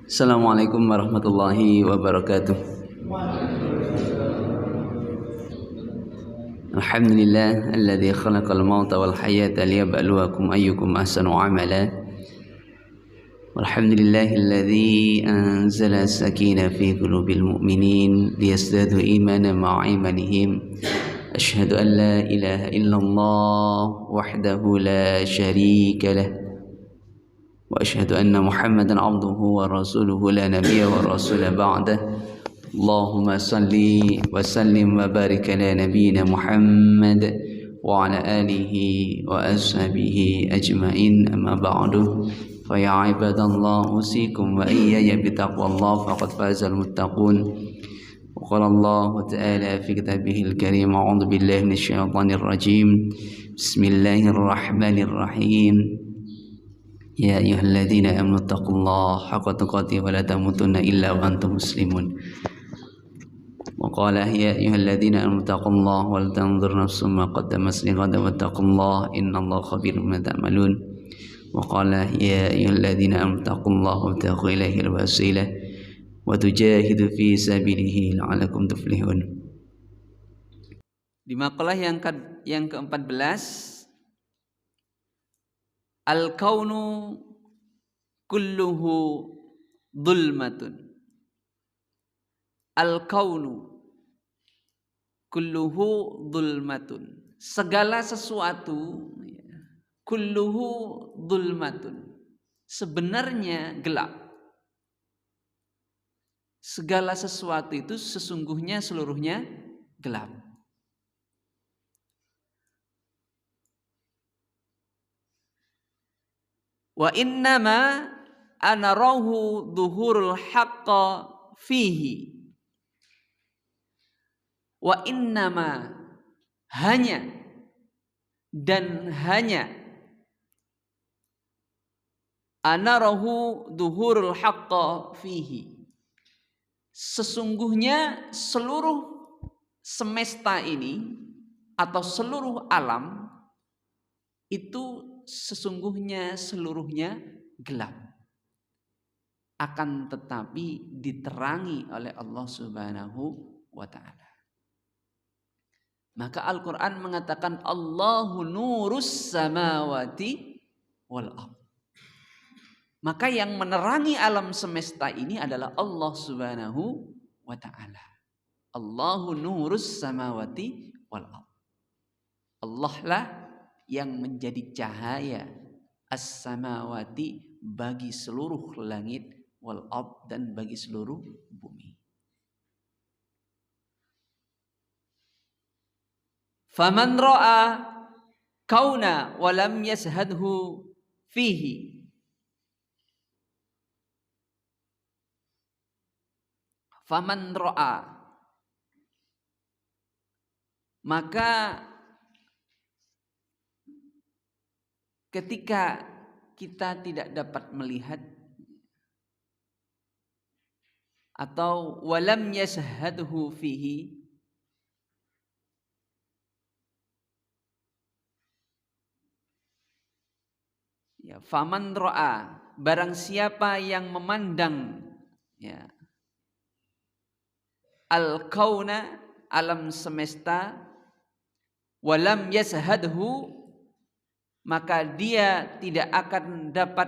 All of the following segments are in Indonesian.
Assalamualaikum warahmatullahi wabarakatuh. Alhamdulillah alladzi khalaqal mauta wal hayata liyabluwakum ayyukum ahsanu amala. Walhamdulillahilladzi anzala as-sakina fi qulubil mu'minin liyazdadu imanan ma'a imanihim. Asyhadu an la ilaha illallah wahdahu la syarika lah. Wa asyhadu anna Muhammadan abduhu wa rasuluhu la nabiyya wa rasula ba'dah. Allahumma salli wa sallim wa barik ala nabiyyina Muhammad wa ala alihi wa ashabihi ajmain, amma ba'du. Fa ya ibadallah usikum wa iyaya bitaqwallah faqad fazal muttaqun. Wa qala Allah ta'ala fi kitabihil karim, a'udzu billahi minasyaitonir rajim. Bismillahirrahmanirrahim. Ya ayyuhalladzina amanu taqullaha haqqa tuqatih wa la tamutunna illa wa antum muslimun. Wa qala ya ayyuhalladzina amanu taqullaha wal tanzur nafsum ma qaddamat lighadin wattaqullaha innallaha khabirum bima ta'malun. Wa qala ya ayyuhalladzina amanu taqullaha wabtaghu ilaihil wasilah wa tujahidu fi sabilihi la'allakum tuflihun. Di maqalah yang ke-14, al-kaunu kulluhu dhulmatun. Al-kaunu kulluhu dhulmatun. Segala sesuatu kulluhu dhulmatun, sebenarnya gelap. Segala sesuatu itu sesungguhnya seluruhnya gelap. Wa innama anarahu dhuhurul haqqa fihi. Wa innama, hanya dan hanya, anarahu dhuhurul haqqa fihi, sesungguhnya seluruh semesta ini atau seluruh alam itu sesungguhnya seluruhnya gelap, akan tetapi diterangi oleh Allah Subhanahu wa ta'ala. Maka Al-Quran mengatakan Allahu nurus samawati wal ardh. Maka yang menerangi alam semesta ini adalah Allah Subhanahu wa ta'ala. Allahu nurus samawati wal ardh. Allah lah yang menjadi cahaya as-samawati, bagi seluruh langit, wal ard, dan bagi seluruh bumi. Faman ra'a kauna wa lam yashhadhu fihi. Faman ra'a, maka ketika kita tidak dapat melihat atau walam yashhadhu fihi, ya, faman ra'a, barang siapa yang memandang, ya, al-kauna, alam semesta, walam yashhadhu, maka dia tidak akan dapat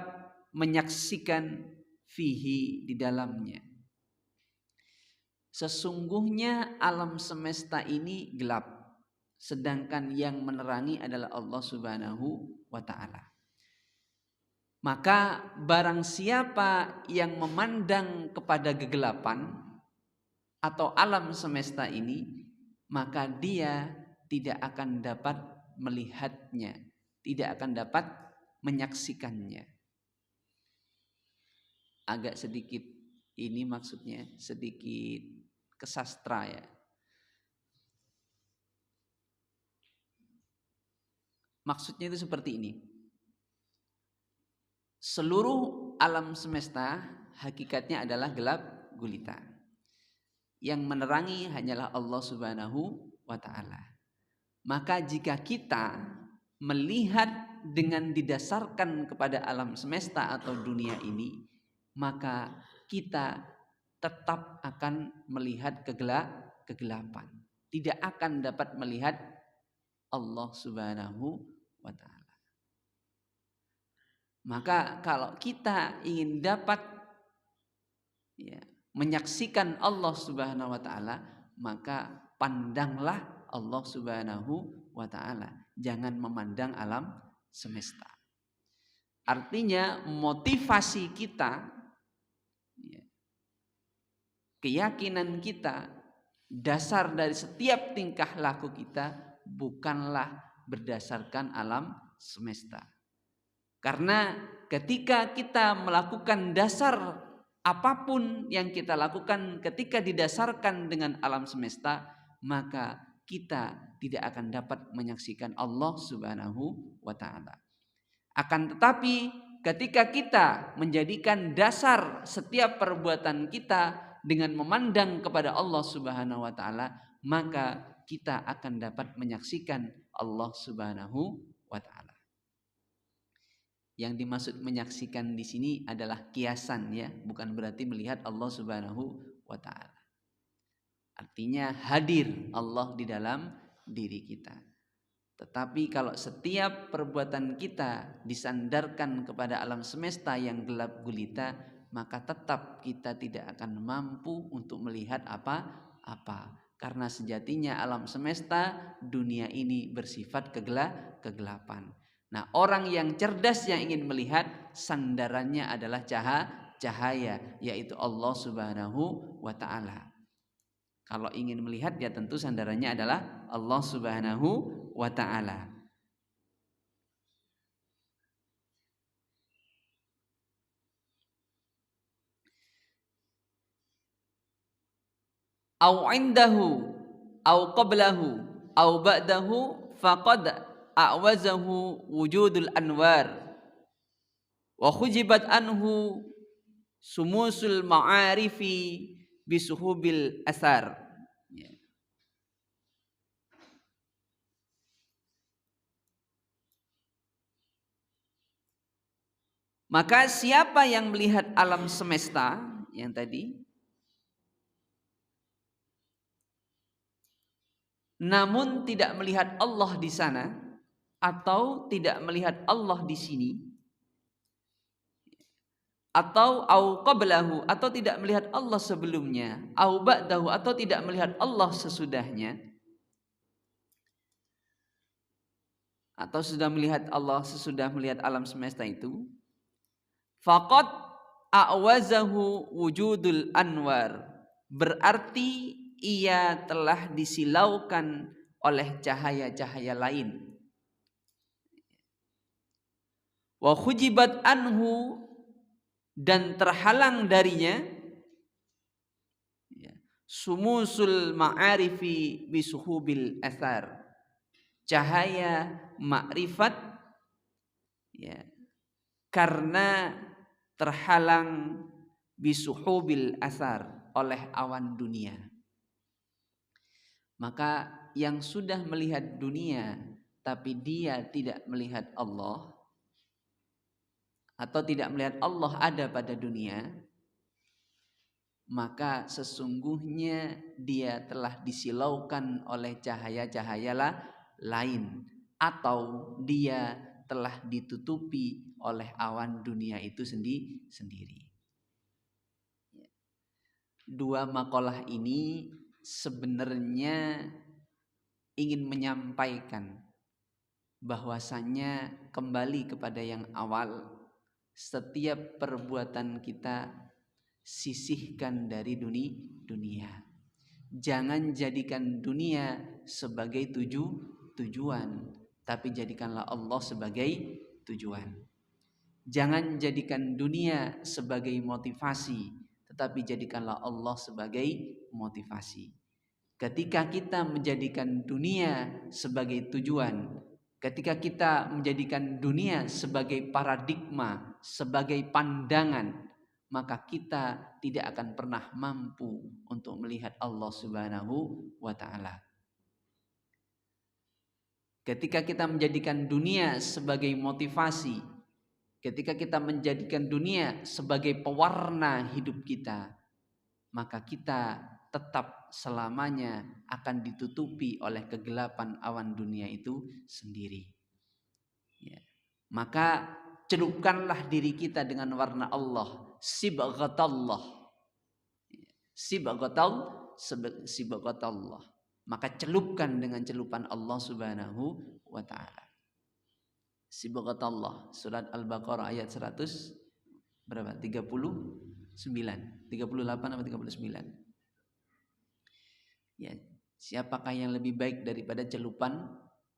menyaksikan fihi, di dalamnya. Sesungguhnya alam semesta ini gelap, sedangkan yang menerangi adalah Allah Subhanahu wa ta'ala. Maka barang siapa yang memandang kepada kegelapan atau alam semesta ini, maka dia tidak akan dapat melihatnya, tidak akan dapat menyaksikannya. Agak sedikit ini maksudnya sedikit kesastra, ya. Maksudnya itu seperti ini. Seluruh alam semesta hakikatnya adalah gelap gulita. Yang menerangi hanyalah Allah Subhanahu wa ta'ala. Maka jika kita melihat dengan didasarkan kepada alam semesta atau dunia ini, maka kita tetap akan melihat kegelapan. Tidak akan dapat melihat Allah Subhanahu wa ta'ala. Maka kalau kita ingin dapat menyaksikan Allah Subhanahu wa ta'ala, maka pandanglah Allah Subhanahu wa ta'ala. Jangan memandang alam semesta. Artinya motivasi kita, keyakinan kita, dasar dari setiap tingkah laku kita bukanlah berdasarkan alam semesta. Karena ketika kita melakukan dasar apapun yang kita lakukan ketika didasarkan dengan alam semesta, maka kita tidak akan dapat menyaksikan Allah Subhanahu wa ta'ala. Akan tetapi ketika kita menjadikan dasar setiap perbuatan kita dengan memandang kepada Allah Subhanahu wa ta'ala, maka kita akan dapat menyaksikan Allah Subhanahu wa ta'ala. Yang dimaksud menyaksikan di sini adalah kiasan, ya, bukan berarti melihat Allah Subhanahu wa ta'ala. Artinya hadir Allah di dalam diri kita. Tetapi kalau setiap perbuatan kita disandarkan kepada alam semesta yang gelap gulita, maka tetap kita tidak akan mampu untuk melihat apa-apa. Karena sejatinya alam semesta, dunia ini bersifat kegelapan. Nah, orang yang cerdas yang ingin melihat, sandarannya adalah cahaya, yaitu Allah Subhanahu wa ta'ala. Kalau ingin melihat, ya tentu sandarannya adalah Allah Subhanahu wa ta'ala. Au indahu au qablahu au ba'dahu faqad a'wazahu wujudul anwar wa khujibat anhu sumusul ma'arifi bisuhubil asar. Maka siapa yang melihat alam semesta yang tadi, namun tidak melihat Allah di sana, atau tidak melihat Allah di sini, atau au qablahu, atau tidak melihat Allah sebelumnya, au ba'dahu, atau tidak melihat Allah sesudahnya, atau sudah melihat Allah sesudah melihat alam semesta itu, faqad a'wazahu wujudul anwar, berarti ia telah disilaukan oleh cahaya-cahaya lain. Wa khujibat anhu, dan terhalang darinya, sumusul ma'arifi bisuhubil athar, cahaya makrifat, karena terhalang bisuhubil athar, oleh awan dunia. Maka yang sudah melihat dunia tapi dia tidak melihat Allah, atau tidak melihat Allah ada pada dunia, maka sesungguhnya dia telah disilaukan oleh cahaya-cahaya lain, atau dia telah ditutupi oleh awan dunia itu sendiri. Dua makalah ini sebenarnya ingin menyampaikan bahwasannya kembali kepada yang awal, setiap perbuatan kita sisihkan dari dunia. Jangan jadikan dunia sebagai tujuan, tapi jadikanlah Allah sebagai tujuan. Jangan jadikan dunia sebagai motivasi, tetapi jadikanlah Allah sebagai motivasi. Ketika kita menjadikan dunia sebagai tujuan, ketika kita menjadikan dunia sebagai paradigma, sebagai pandangan, maka kita tidak akan pernah mampu untuk melihat Allah Subhanahu wa ta'ala. Ketika kita menjadikan dunia sebagai motivasi, Ketika kita menjadikan dunia sebagai pewarna hidup kita, maka kita tetap selamanya akan ditutupi oleh kegelapan awan dunia itu sendiri. Ya. Maka celupkanlah diri kita dengan warna Allah, sibghatallah. Sibghatallah. Maka celupkan dengan celupan Allah Subhanahu wa taala. Sibghatallah, surat Al-Baqarah ayat 100 berapa? 39, 38 atau 39. Ya, siapakah yang lebih baik daripada celupan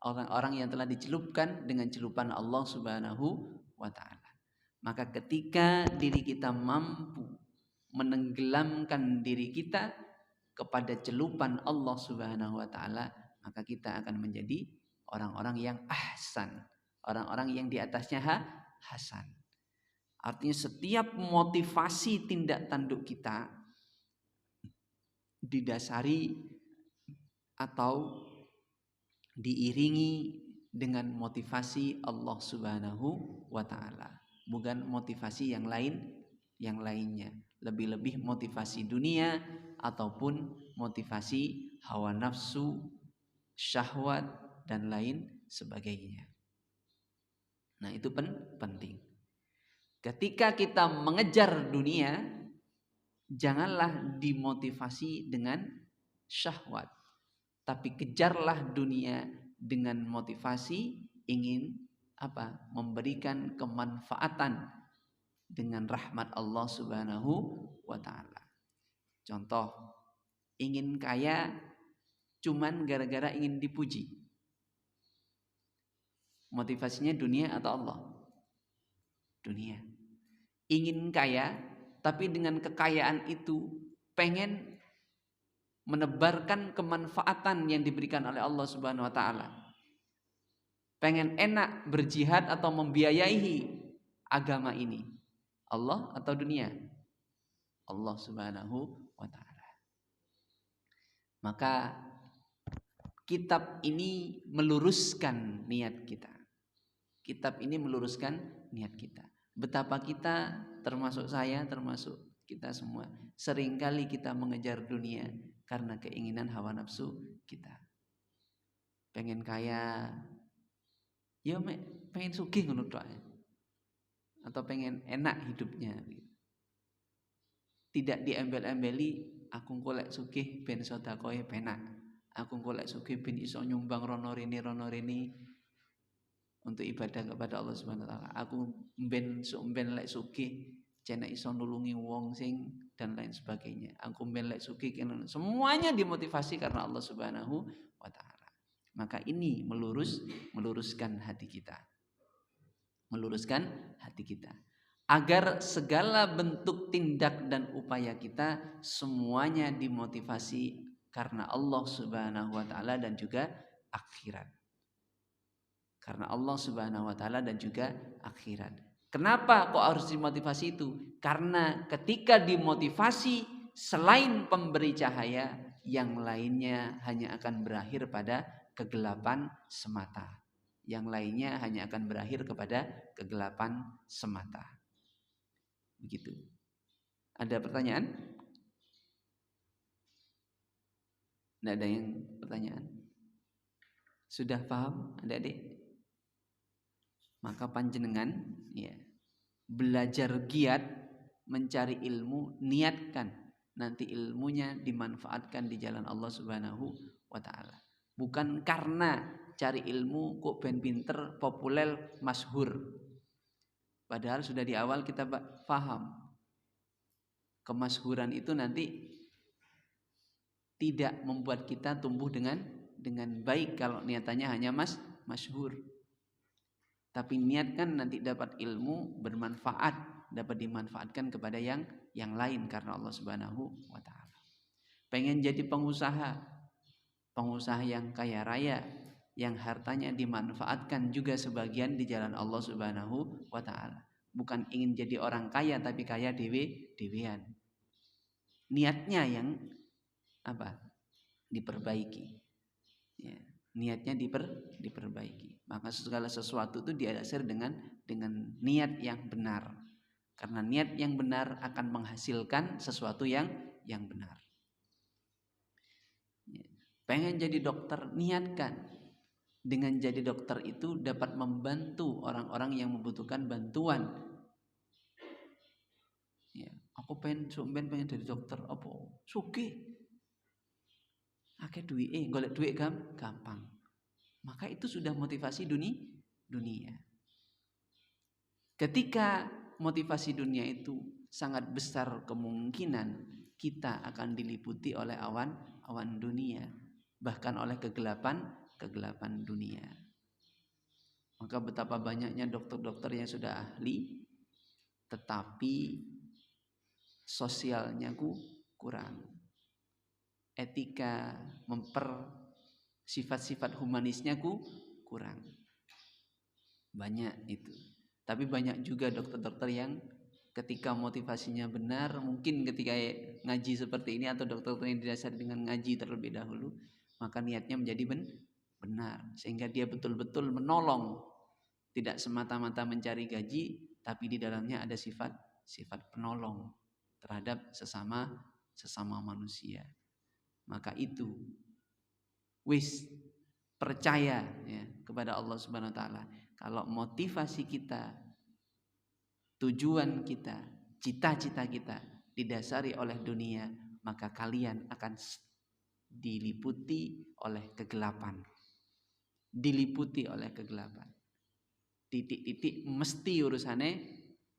orang-orang yang telah dicelupkan dengan celupan Allah Subhanahu wa taala. Maka ketika diri kita mampu menenggelamkan diri kita kepada celupan Allah Subhanahu wa taala, maka kita akan menjadi orang-orang yang ahsan, orang-orang yang di atasnya hasan. Artinya setiap motivasi tindak tanduk kita didasari atau diiringi dengan motivasi Allah Subhanahu wa taala, bukan motivasi yang lainnya. Lebih-lebih motivasi dunia ataupun motivasi hawa nafsu, syahwat dan lain sebagainya. Nah, itu penting. Ketika kita mengejar dunia, janganlah dimotivasi dengan syahwat, tapi kejarlah dunia dengan motivasi ingin memberikan kemanfaatan dengan rahmat Allah Subhanahu wa taala. Contoh, ingin kaya cuman gara-gara ingin dipuji. Motivasinya dunia atau Allah? Dunia. Ingin kaya, tapi dengan kekayaan itu pengen menebarkan kemanfaatan yang diberikan oleh Allah Subhanahu wa taala. Pengen enak berjihad atau membiayai agama ini. Allah atau dunia? Allah Subhanahu wa taala. Maka kitab ini meluruskan niat kita. Kitab ini meluruskan niat kita. Betapa kita, termasuk saya, termasuk kita semua, seringkali kita mengejar dunia karena keinginan hawa nafsu kita. Pengen kaya, ya pengen sugih ngono tok, atau pengen enak hidupnya. Tidak diembel-embeli, aku golek sugih ben sedekahe penak. Aku golek sugih ben iso nyumbang rono rene untuk ibadah kepada Allah Subhanahu wa taala. Aku ben lek sugih cenek iso nulungi wong sing dan lain sebagainya. Aku ben lek sugih semuanya dimotivasi karena Allah Subhanahu wa taala. Maka ini meluruskan hati kita. Meluruskan hati kita. Agar segala bentuk tindak dan upaya kita semuanya dimotivasi karena Allah Subhanahu wa taala dan juga akhirat. Karena Allah Subhanahu wa taala dan juga akhirat. Kenapa kok harus dimotivasi itu? Karena ketika dimotivasi selain pemberi cahaya, yang lainnya hanya akan berakhir pada kegelapan semata. Yang lainnya hanya akan berakhir kepada kegelapan semata. Begitu. Ada pertanyaan? Tidak ada yang pertanyaan? Sudah paham adik-adik? Maka panjenengan ya, belajar giat mencari ilmu, niatkan nanti ilmunya dimanfaatkan di jalan Allah Subhanahu wa taala. Bukan karena cari ilmu kok ben pinter, populer, masyhur. Padahal sudah di awal kita paham kemasyhuran itu nanti tidak membuat kita tumbuh dengan baik kalau niatannya hanya masyhur. Tapi niatkan nanti dapat ilmu bermanfaat, dapat dimanfaatkan kepada yang lain karena Allah Subhanahu wa taala. Pengen jadi pengusaha yang kaya raya, yang hartanya dimanfaatkan juga sebagian di jalan Allah Subhanahu wa taala. Bukan ingin jadi orang kaya tapi kaya dewean. Niatnya yang diperbaiki. Ya. niatnya diperbaiki. Maka segala sesuatu itu diadasari dengan niat yang benar. Karena niat yang benar akan menghasilkan sesuatu yang benar. Pengen jadi dokter, niatkan. Dengan jadi dokter itu dapat membantu orang-orang yang membutuhkan bantuan. Ya, aku pengen jadi dokter, apa? Sugih. Akeh duit, golek duit gampang. Maka itu sudah motivasi dunia. Ketika motivasi dunia itu sangat besar kemungkinan kita akan diliputi oleh awan dunia, bahkan oleh kegelapan dunia. Maka betapa banyaknya dokter-dokter yang sudah ahli tetapi sosialnya kurang. Etika sifat-sifat humanisnya kurang. Banyak itu. Tapi banyak juga dokter-dokter yang ketika motivasinya benar, mungkin ketika ngaji seperti ini atau dokter yang didasari dengan ngaji terlebih dahulu, maka niatnya menjadi benar sehingga dia betul-betul menolong, tidak semata-mata mencari gaji, tapi di dalamnya ada sifat penolong terhadap sesama manusia. Maka itu percaya ya kepada Allah Subhanahu wa taala. Kalau motivasi kita, tujuan kita, cita-cita kita didasari oleh dunia, maka kalian akan diliputi oleh kegelapan. Diliputi oleh kegelapan. Titik-titik mesti urusannya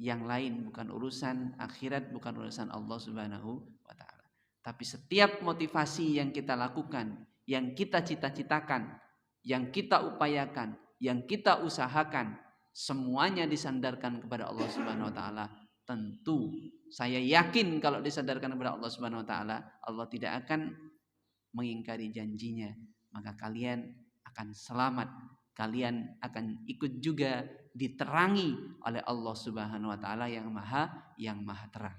yang lain, bukan urusan akhirat, bukan urusan Allah Subhanahu wa taala. Tapi setiap motivasi yang kita lakukan, yang kita cita-citakan, yang kita upayakan, yang kita usahakan, semuanya disandarkan kepada Allah Subhanahu wa taala. Tentu saya yakin kalau disandarkan kepada Allah Subhanahu wa taala, Allah tidak akan mengingkari janjinya. Maka kalian akan selamat, kalian akan ikut juga diterangi oleh Allah Subhanahu wa taala yang maha terang.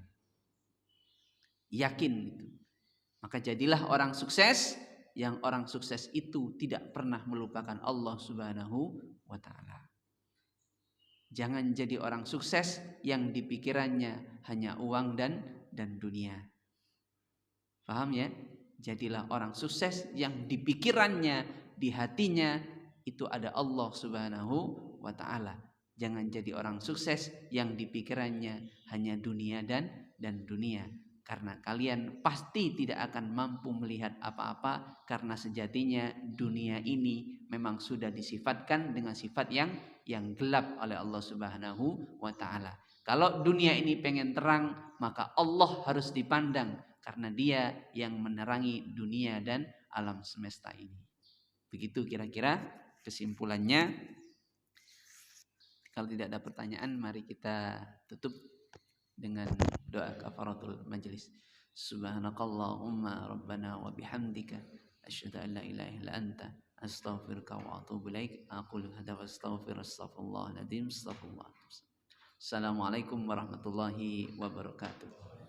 Yakin itu. Maka jadilah orang sukses, yang orang sukses itu tidak pernah melupakan Allah Subhanahu wa taala. Jangan jadi orang sukses yang dipikirannya hanya uang dan dunia. Paham ya? Jadilah orang sukses yang dipikirannya, di hatinya itu ada Allah Subhanahu wa taala. Jangan jadi orang sukses yang dipikirannya hanya dunia dan dunia. Karena kalian pasti tidak akan mampu melihat apa-apa, karena sejatinya dunia ini memang sudah disifatkan dengan sifat yang gelap oleh Allah Subhanahu wa taala. Kalau dunia ini pengen terang, maka Allah harus dipandang karena dia yang menerangi dunia dan alam semesta ini. Begitu kira-kira kesimpulannya. Kalau tidak ada pertanyaan, mari kita tutup dengan doa kafaratul majlis. Subhanakallahumma rabbana wa bihamdika asyhadu an la ilaha illa anta astaghfiruka wa atubu ilaik. Aqulu hadza wa astaghfirullahaladzim. Assalamualaikum warahmatullahi wabarakatuh.